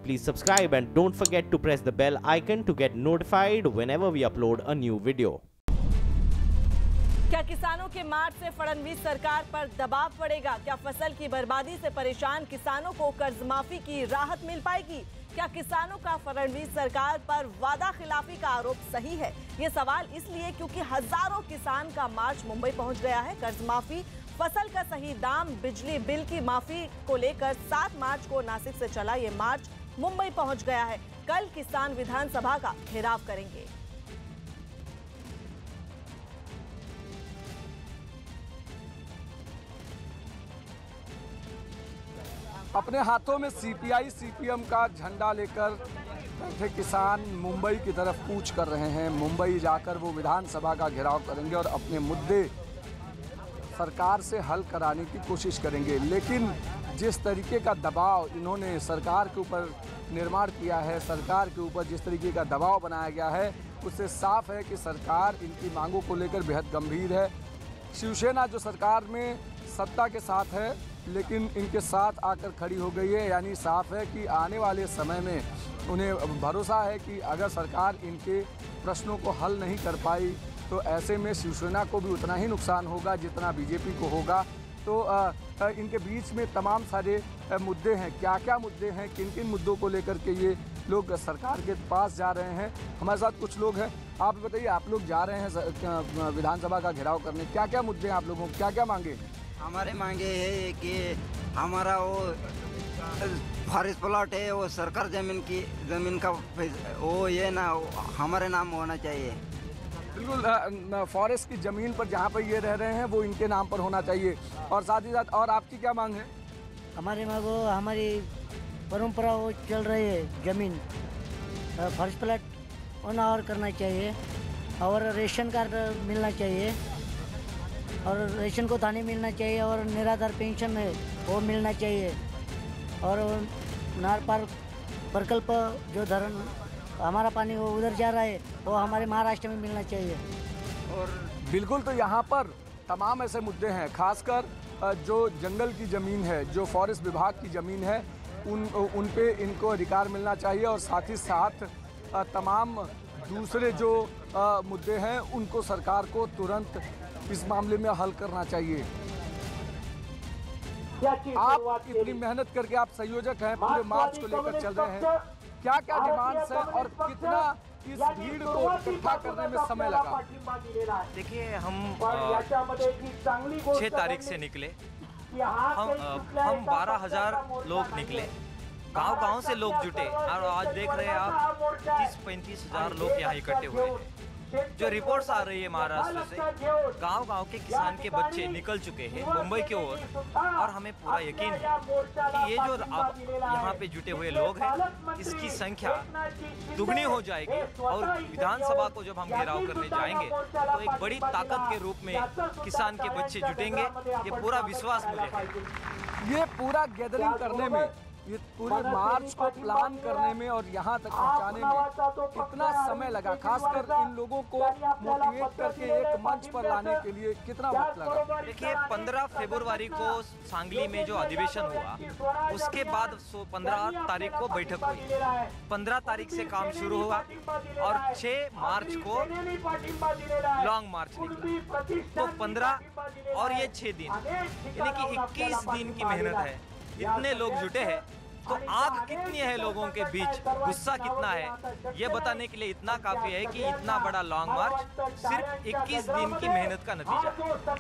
please subscribe and don't forget to press the bell icon to get notified whenever we upload a new video. क्या किसानों के मार्च से फडणवीस सरकार पर दबाव पड़ेगा? क्या फसल की बर्बादी से परेशान किसानों को कर्ज माफी की राहत मिल पाएगी? क्या किसानों का फडणवीस सरकार पर वादा खिलाफी का आरोप सही है? ये सवाल इसलिए क्योंकि हजारों किसान का मार्च मुंबई पहुंच गया है। कर्ज माफी, फसल का सही दाम, बिजली बिल की माफी को लेकर 7 मार्च को नासिक से चला ये मार्च मुंबई पहुंच गया है। कल किसान विधानसभा का घेराव करेंगे। अपने हाथों में सीपीआई सीपीएम का झंडा लेकर बैठे किसान मुंबई की तरफ कूच कर रहे हैं। मुंबई जाकर वो विधानसभा का घेराव करेंगे और अपने मुद्दे सरकार से हल कराने की कोशिश करेंगे। लेकिन जिस तरीके का दबाव इन्होंने सरकार के ऊपर निर्माण किया है, सरकार के ऊपर जिस तरीके का दबाव बनाया गया है, उससे साफ है कि सरकार इनकी मांगों को लेकर बेहद गंभीर है। शिवसेना जो सरकार में सत्ता के साथ है लेकिन इनके साथ आकर खड़ी हो गई है, यानी साफ है कि आने वाले समय में उन्हें भरोसा है कि अगर सरकार इनके प्रश्नों को हल नहीं कर पाई तो ऐसे में शिवसेना को भी उतना ही नुकसान होगा जितना बीजेपी को होगा। तो इनके बीच में तमाम सारे मुद्दे हैं। क्या क्या मुद्दे हैं, किन किन मुद्दों को लेकर के ये लोग सरकार के पास जा रहे हैं? हमारे साथ कुछ लोग हैं। आप बताइए, आप लोग जा रहे हैं विधानसभा का घेराव करने, क्या क्या मुद्दे हैं आप लोगों को, क्या क्या मांगे? हमारे मांगे है कि हमारा वो फॉरेस्ट प्लॉट है, वो सरकार ज़मीन का वो ये ना हमारे नाम होना चाहिए। बिल्कुल, फॉरेस्ट की ज़मीन पर जहाँ पर ये रह रहे हैं वो इनके नाम पर होना चाहिए। और साथ ही साथ और आपकी क्या मांग है? हमारी मांग हमारी परंपरा वो चल रही है, ज़मीन फॉरेस्ट प्लॉट होना और करना चाहिए और रेशन कार्ड मिलना चाहिए और रेशन को थाने मिलना चाहिए और निराधार पेंशन है वो मिलना चाहिए और नार पार प्रकल्प जो धरण हमारा पानी वो उधर जा रहा है वो हमारे महाराष्ट्र में मिलना चाहिए। और बिल्कुल, तो यहाँ पर तमाम ऐसे मुद्दे हैं, खासकर जो जंगल की ज़मीन है, जो फॉरेस्ट विभाग की ज़मीन है, उन पे इनको अधिकार मिलना चाहिए और साथ ही साथ तमाम दूसरे जो मुद्दे हैं उनको सरकार को तुरंत इस मामले में हल करना चाहिए। आप इतनी मेहनत करके आप संयोजक हैं, पूरे मार्च को लेकर चल रहे हैं, क्या क्या डिमांड्स हैं और कितना इस भीड़ को इकट्ठा करने में समय लगा? देखिए, हम 6 तारीख से निकले, हम 12,000 लोग निकले, गांव-गांव से लोग जुटे और आज देख रहे हैं आप 30-35 हज़ार लोग यहाँ इकट्ठे हुए हैं। जो रिपोर्ट्स आ रही है महाराष्ट्र से, गांव-गांव के किसान के बच्चे निकल चुके हैं मुंबई की ओर और हमें पूरा यकीन है कि ये जो अब यहाँ पे जुटे हुए लोग हैं इसकी संख्या दुगनी हो जाएगी और विधानसभा को जब हम घेराव करने जाएंगे तो एक बड़ी ताकत के रूप में किसान के बच्चे जुटेंगे। ये पूरा विश्वास मुझे है। ये पूरा गैदरिंग करने में, ये पूरे मार्च को प्लान करने में और यहाँ तक पहुँचाने में कितना समय लगा, खासकर इन लोगों को मोटिवेट करके एक मंच पर लाने के लिए कितना वक्त लगा? देखिए, 15 फरवरी को सांगली में जो अधिवेशन हुआ उसके बाद 15 तारीख को बैठक हुई, 15 तारीख से काम शुरू हुआ और 6 मार्च को लॉन्ग मार्च निकला। तो 15 और ये 6 दिन यानी कि 21 दिन की मेहनत है। इतने लोग जुटे हैं तो आग कितनी है लोगों के बीच, गुस्सा कितना है, ये बताने के लिए इतना काफी है कि इतना बड़ा लॉन्ग मार्च सिर्फ 21 दिन की मेहनत का नतीजा है।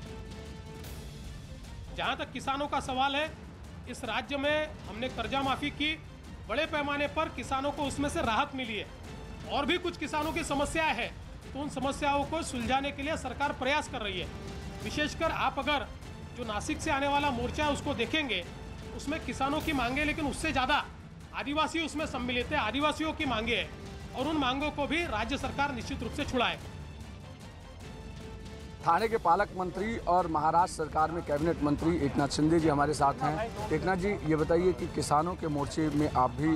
जहां तक किसानों का सवाल है, इस राज्य में हमने कर्जा माफी की, बड़े पैमाने पर किसानों को उसमें से राहत मिली है। और भी कुछ किसानों की समस्याएं हैं तो उन समस्याओं को सुलझाने के लिए सरकार प्रयास कर रही है। विशेषकर आप अगर जो नासिक से आने वाला मोर्चा है उसको देखेंगे, उसमें किसानों की मांगे, लेकिन उससे ज़्यादा आदिवासी उसमें सम्मिलित है, आदिवासियों की मांगे हैं और उन मांगों को भी राज्य सरकार निश्चित रूप से छुड़ाए। थाने के पालक मंत्री और महाराष्ट्र सरकार में कैबिनेट मंत्री एकनाथ शिंदे जी हमारे साथ हैं। एकनाथ जी, ये बताइए कि किसानों के मोर्चे में आप भी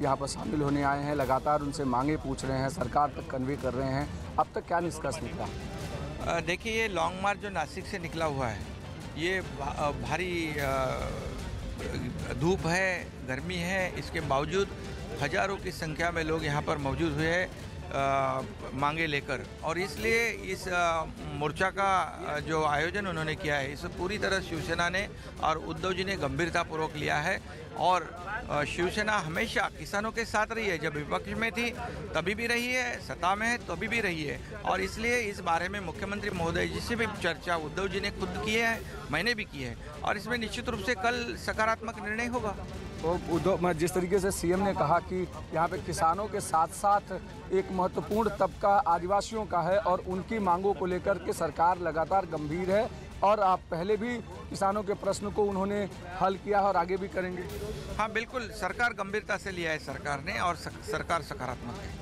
यहाँ पर शामिल होने आए हैं, लगातार उनसे मांगे पूछ रहे हैं, सरकार तक कन्वे कर रहे हैं, अब तक क्या निष्कर्ष निकला? देखिए, ये लॉन्ग मार्च जो नासिक से निकला हुआ है ये भारी धूप है, गर्मी है, इसके बावजूद हजारों की संख्या में लोग यहाँ पर मौजूद हुए मांगे लेकर, और इसलिए इस मोर्चा का जो आयोजन उन्होंने किया है इसे पूरी तरह शिवसेना ने और उद्धव जी ने गंभीरतापूर्वक लिया है। और शिवसेना हमेशा किसानों के साथ रही है, जब विपक्ष में थी तभी भी रही है, सत्ता में है तभी भी रही है, और इसलिए इस बारे में मुख्यमंत्री महोदय जी से भी चर्चा उद्धव जी ने खुद की है, मैंने भी की है, और इसमें निश्चित रूप से कल सकारात्मक निर्णय होगा। तो उद्धव, जिस तरीके से सीएम ने कहा कि यहाँ पे किसानों के साथ साथ एक महत्वपूर्ण तबका आदिवासियों का है और उनकी मांगों को लेकर के सरकार लगातार गंभीर है, और आप पहले भी किसानों के प्रश्न को उन्होंने हल किया है और आगे भी करेंगे। हाँ बिल्कुल, सरकार गंभीरता से लिया है सरकार ने, और सरकार सकारात्मक है।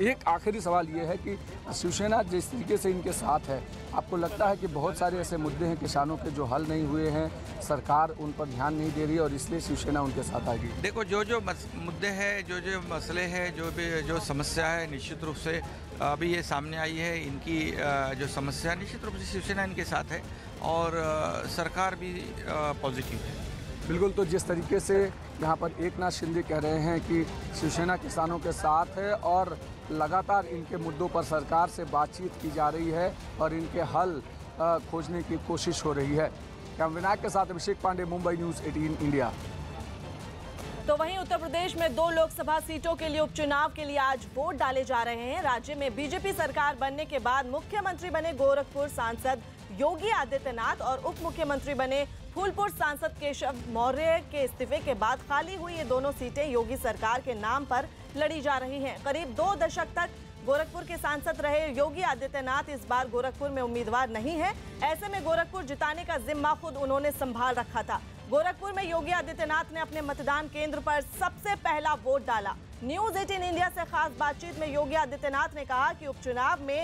एक आखिरी सवाल ये है कि शिवसेना जिस तरीके से इनके साथ है, आपको लगता है कि बहुत सारे ऐसे मुद्दे हैं किसानों के जो हल नहीं हुए हैं, सरकार उन पर ध्यान नहीं दे रही और इसलिए शिवसेना उनके साथ आएगी? देखो, जो मुद्दे हैं, जो मसले हैं, जो समस्या है, निश्चित रूप से अभी ये सामने आई है, इनकी जो समस्या निश्चित रूप से शिवसेना इनके साथ है, और सरकार भी पॉजिटिव है। बिल्कुल, तो जिस तरीके से यहाँ पर एकनाथ शिंदे कह रहे हैं कि शिवसेना किसानों के साथ है और लगातार इनके मुद्दों पर सरकार से बातचीत की जा रही है और इनके हल खोजने की कोशिश हो रही है। कैमरा विनायक के साथ अभिषेक पांडे, मुंबई न्यूज़ 18 इंडिया। तो वहीं उत्तर प्रदेश में 2 लोकसभा सीटों के लिए उपचुनाव के लिए आज वोट डाले जा रहे हैं। राज्य में बीजेपी सरकार बनने के बाद मुख्यमंत्री बने गोरखपुर सांसद योगी आदित्यनाथ और उप मुख्यमंत्री बने फूलपुर सांसद केशव मौर्य के इस्तीफे के बाद खाली हुई ये दोनों सीटें योगी सरकार के नाम पर लड़ी जा रही हैं। करीब 2 दशक तक गोरखपुर के सांसद रहे योगी आदित्यनाथ इस बार गोरखपुर में उम्मीदवार नहीं है। ऐसे में गोरखपुर जिताने का जिम्मा खुद उन्होंने संभाल रखा था। गोरखपुर में योगी आदित्यनाथ ने अपने मतदान केंद्र पर सबसे पहला वोट डाला। न्यूज़ 18 इंडिया से खास बातचीत में योगी आदित्यनाथ ने कहा कि उपचुनाव में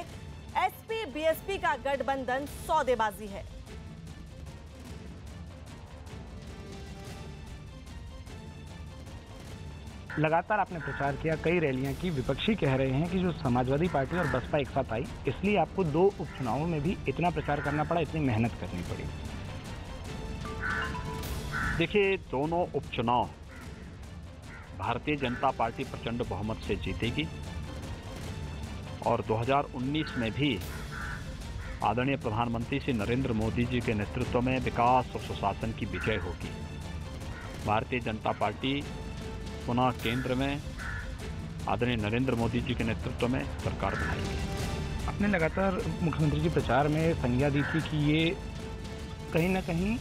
एसपी बीएसपी का गठबंधन सौदेबाजी है। लगातार आपने प्रचार किया, कई रैलियां की, विपक्षी कह रहे हैं कि जो समाजवादी पार्टी और बसपा एक साथ आई, इसलिए आपको 2 उपचुनावों में भी इतना प्रचार करना पड़ा, इतनी मेहनत करनी पड़ी। देखिए, दोनों उपचुनाव भारतीय जनता पार्टी प्रचंड बहुमत से जीतेगी और 2019 में भी आदरणीय प्रधानमंत्री श्री नरेंद्र मोदी जी के नेतृत्व में विकास और सुशासन की विजय होगी। भारतीय जनता पार्टी पुनः केंद्र में आदरणीय नरेंद्र मोदी जी के नेतृत्व में सरकार बनाएगी। आपने लगातार मुख्यमंत्री जी प्रचार में संज्ञा दी थी कि ये कहीं ना कहीं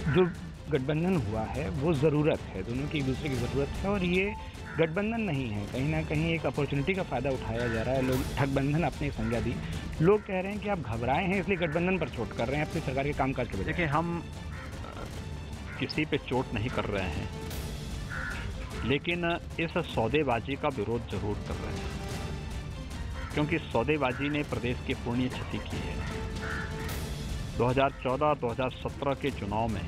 जो गठबंधन हुआ है वो ज़रूरत है, दोनों की एक दूसरे की ज़रूरत है, और ये गठबंधन नहीं है, कहीं ना कहीं एक अपॉर्चुनिटी का फ़ायदा उठाया जा रहा है। लोग ठगबंधन अपनी संज्ञा दी, लोग कह रहे हैं कि आप घबराए हैं इसलिए गठबंधन पर चोट कर रहे हैं अपनी सरकार के कामकाज के बजाय। देखिए, हम किसी पे चोट नहीं कर रहे हैं, लेकिन इस सौदेबाजी का विरोध जरूर कर रहे हैं, क्योंकि सौदेबाजी ने प्रदेश की पूर्ण क्षति की है। 2014-2017 के चुनाव में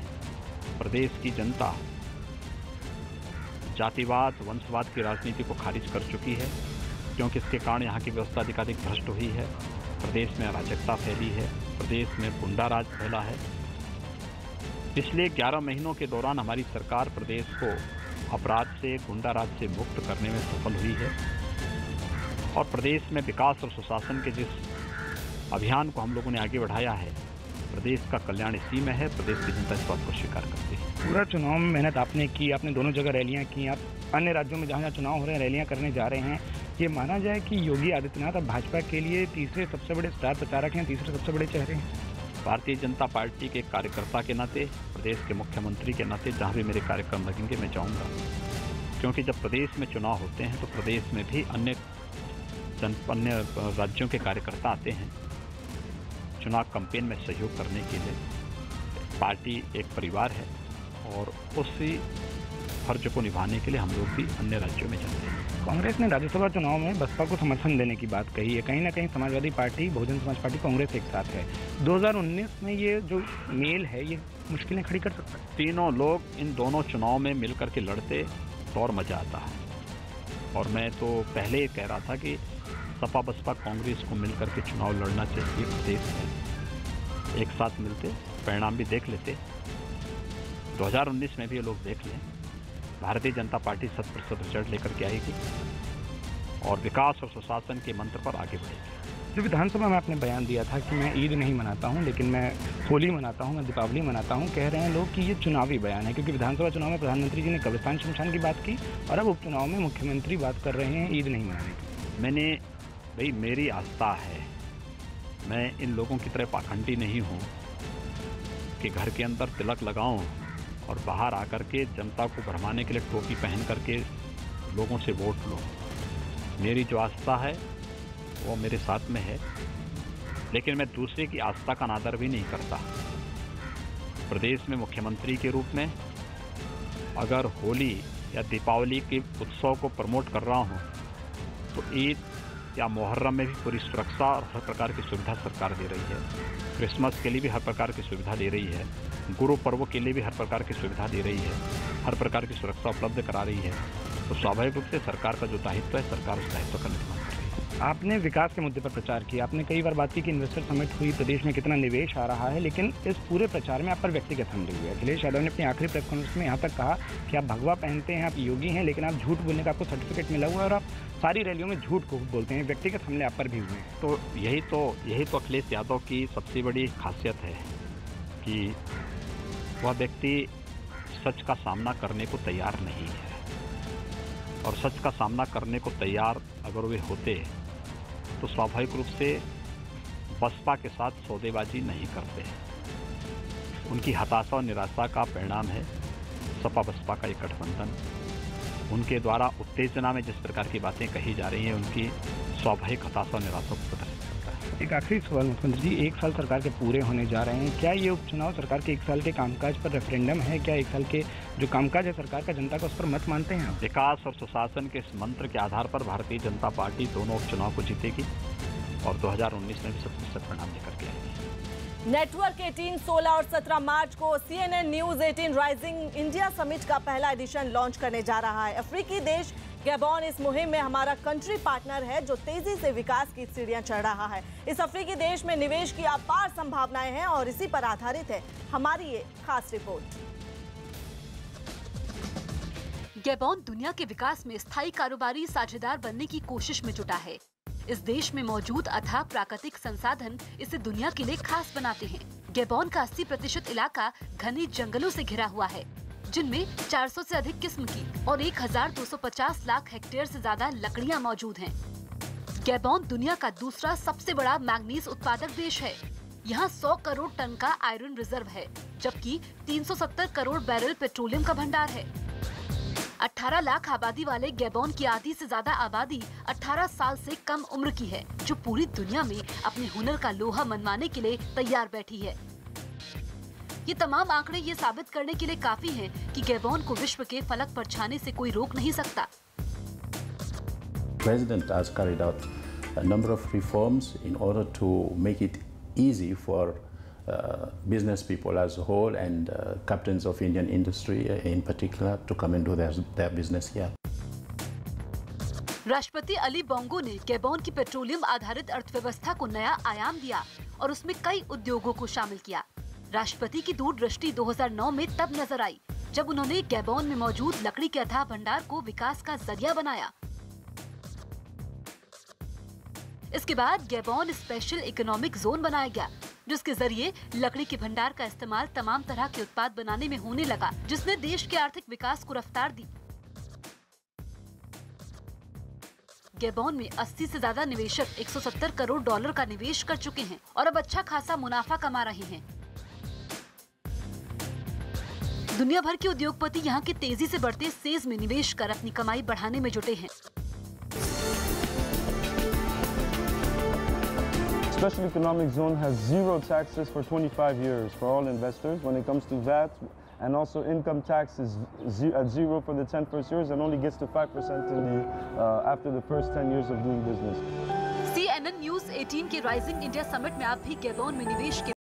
प्रदेश की जनता जातिवाद, वंशवाद की राजनीति को खारिज कर चुकी है, क्योंकि इसके कारण यहाँ की व्यवस्था अधिकाधिक भ्रष्ट हुई है, प्रदेश में अराजकता फैली है, प्रदेश में गुंडाराज फैला है। पिछले 11 महीनों के दौरान हमारी सरकार प्रदेश को अपराध से, गुंडाराज से मुक्त करने में सफल हुई है, और प्रदेश में विकास और सुशासन के जिस अभियान को हम लोगों ने आगे बढ़ाया है, प्रदेश का कल्याण इसी में है। प्रदेश की जनता इस बात को स्वीकार करती है। पूरा चुनाव में मेहनत आपने की, आपने दोनों जगह रैलियां की, आप अन्य राज्यों में जहाँ जहाँ चुनाव हो रहे हैं रैलियां करने जा रहे हैं। ये माना जाए कि योगी आदित्यनाथ अब भाजपा के लिए तीसरे सबसे बड़े स्टार प्रचारक हैं, तीसरे सबसे बड़े चेहरे हैं। भारतीय जनता पार्टी के कार्यकर्ता के नाते, प्रदेश के मुख्यमंत्री के नाते, जहाँ भी मेरे कार्यक्रम लगेंगे मैं जाऊँगा, क्योंकि जब प्रदेश में चुनाव होते हैं तो प्रदेश में भी अन्य राज्यों के कार्यकर्ता आते हैं चुनाव कैंपेन में सहयोग करने के लिए। पार्टी एक परिवार है और उसी फर्ज को निभाने के लिए हम लोग भी अन्य राज्यों में जाते हैं। कांग्रेस ने राज्यसभा चुनाव में बसपा को समर्थन देने की बात कही है, कहीं ना कहीं समाजवादी पार्टी, बहुजन समाज पार्टी, कांग्रेस एक साथ है। 2019 में ये जो मेल है ये मुश्किलें खड़ी कर सकता है। तीनों लोग इन दोनों चुनाव में मिल करके लड़ते तो और मजा आता है, और मैं तो पहले ही कह रहा था कि सपा बसपा कांग्रेस को मिल करके चुनाव लड़ना चाहिए। प्रदेश में एक साथ मिलते, परिणाम भी देख लेते, 2019 में भी ये लोग देख लें, भारतीय जनता पार्टी 100% रिजल्ट लेकर के आएगी और विकास और सुशासन के मंत्र पर आगे बढ़ेगी। जो विधानसभा में आपने बयान दिया था कि मैं ईद नहीं मनाता हूं, लेकिन मैं होली मनाता हूं, मैं दीपावली मनाता हूं, कह रहे हैं लोग कि ये चुनावी बयान है, क्योंकि विधानसभा चुनाव में प्रधानमंत्री जी ने कब्रिस्तान शमशान की बात की और अब उपचुनाव में मुख्यमंत्री बात कर रहे हैं ईद नहीं मनाने की। मैंने भाई, मेरी आस्था है, मैं इन लोगों की तरह पाखंडी नहीं हूँ कि घर के अंदर तिलक लगाऊं और बाहर आकर के जनता को भरमाने के लिए टोपी पहन करके लोगों से वोट लो। मेरी जो आस्था है वो मेरे साथ में है, लेकिन मैं दूसरे की आस्था का अनादर भी नहीं करता। प्रदेश में मुख्यमंत्री के रूप में अगर होली या दीपावली के उत्सव को प्रमोट कर रहा हूँ तो ईद या मुहर्रम में भी पूरी सुरक्षा और हर प्रकार की सुविधा सरकार दे रही है। क्रिसमस के लिए भी हर प्रकार की सुविधा दे रही है, गुरु पर्व के लिए भी हर प्रकार की सुविधा दे रही है, हर प्रकार की सुरक्षा उपलब्ध करा रही है। तो स्वाभाविक रूप से सरकार का जो दायित्व है, सरकार उस दायित्व का निर्वहन कर रही है। आपने विकास के मुद्दे पर प्रचार किया, आपने कई बार बात की कि इन्वेस्टर समिट हुई, प्रदेश में कितना निवेश आ रहा है, लेकिन इस पूरे प्रचार में आप पर व्यक्तिगत हमले हुए। अखिलेश यादव ने अपनी आखिरी प्रेस कॉन्फ्रेंस में यहाँ तक कहा कि आप भगवा पहनते हैं, आप योगी हैं, लेकिन आप झूठ बोलने का आपको सर्टिफिकेट मिला हुआ है और आप सारी रैलियों में झूठ को बोलते हैं। व्यक्तिगत हमले आप पर भी हुए हैं। तो यही तो अखिलेश यादव की सबसे बड़ी खासियत है कि वह व्यक्ति सच का सामना करने को तैयार नहीं है, और सच का सामना करने को तैयार अगर वे होते तो स्वाभाविक रूप से बसपा के साथ सौदेबाजी नहीं करते। उनकी हताशा और निराशा का परिणाम है सपा बसपा का एक गठबंधन। उनके द्वारा उत्तेजना में जिस प्रकार की बातें कही जा रही हैं, उनकी स्वाभाविक हताशा और निराशा को प्रदर्शित करता है। एक आखिरी सवाल मुख्यमंत्री जी, 1 साल सरकार के पूरे होने जा रहे हैं, क्या ये उपचुनाव सरकार के 1 साल के कामकाज पर रेफरेंडम है? क्या 1 साल के जो कामकाज है सरकार का, जनता का उस पर मत मानते हैं आप? विकास और सुशासन के इस मंत्र के आधार पर भारतीय जनता पार्टी दोनों उपचुनाव को जीतेगी और 2019 में भी 100% परिणाम लेकर के आएगी। नेटवर्क 18 16 और 17 मार्च को CNN news 18 rising India summit का पहला एडिशन लॉन्च करने जा रहा है। अफ्रीकी देश गैबोन इस मुहिम में हमारा कंट्री पार्टनर है, जो तेजी से विकास की सीढ़ियां चढ़ रहा है। इस अफ्रीकी देश में निवेश की अपार संभावनाएं हैं और इसी पर आधारित है हमारी ये खास रिपोर्ट। गैबोन दुनिया के विकास में स्थायी कारोबारी साझेदार बनने की कोशिश में जुटा है। इस देश में मौजूद अथाह प्राकृतिक संसाधन इसे दुनिया के लिए खास बनाते हैं। गैबोन का 80% इलाका घने जंगलों से घिरा हुआ है, जिनमें 400 से अधिक किस्म की और 1250 लाख हेक्टेयर से ज्यादा लकड़ियां मौजूद हैं। गैबोन दुनिया का दूसरा सबसे बड़ा मैग्नीज उत्पादक देश है। यहाँ 100 करोड़ टन का आयरन रिजर्व है, जबकि 370 करोड़ बैरल पेट्रोलियम का भंडार है। 18 लाख आबादी वाले गैबोन की आधी से ज्यादा आबादी 18 साल से कम उम्र की है, जो पूरी दुनिया में अपने हुनर का लोहा मनवाने के लिए तैयार बैठी है। ये तमाम आंकड़े ये साबित करने के लिए काफी हैं कि गैबोन को विश्व के फलक पर छाने से कोई रोक नहीं सकता। President has carried out a number of reforms in order to make it easy for business people as a whole and captains of Indian industry in particular to come and do their business here. राष्ट्रपति Ali Bongo ने Gabon की petroleum आधारित अर्थव्यवस्था को नया आयाम दिया और उसमें कई उद्योगों को शामिल किया। राष्ट्रपति की दूरदृष्टि 2009 में तब नजर आई, जब उन्होंने गैबोन में मौजूद लकड़ी के अथाह भंडार को विकास का जरिया बनाया। इसके बाद गैबोन स्पेशल इकोनॉमिक जोन बनाया गया, जिसके जरिए लकड़ी के भंडार का इस्तेमाल तमाम तरह के उत्पाद बनाने में होने लगा, जिसने देश के आर्थिक विकास को रफ्तार दी। गैबोन में 80 से ज्यादा निवेशक 170 करोड़ डॉलर का निवेश कर चुके हैं और अब अच्छा खासा मुनाफा कमा रहे हैं। दुनिया भर के उद्योगपति यहाँ के तेजी से बढ़ते सेज में निवेश कर अपनी कमाई बढ़ाने में जुटे हैं। Special Economic Zone has zero taxes for 25 years for all investors when it comes to VAT, and also income tax is at zero for the 10 first years and only gets to 5% in the after the first 10 years of doing business. CNN news 18 के rising India summit में आप भी Gabon में निवेश के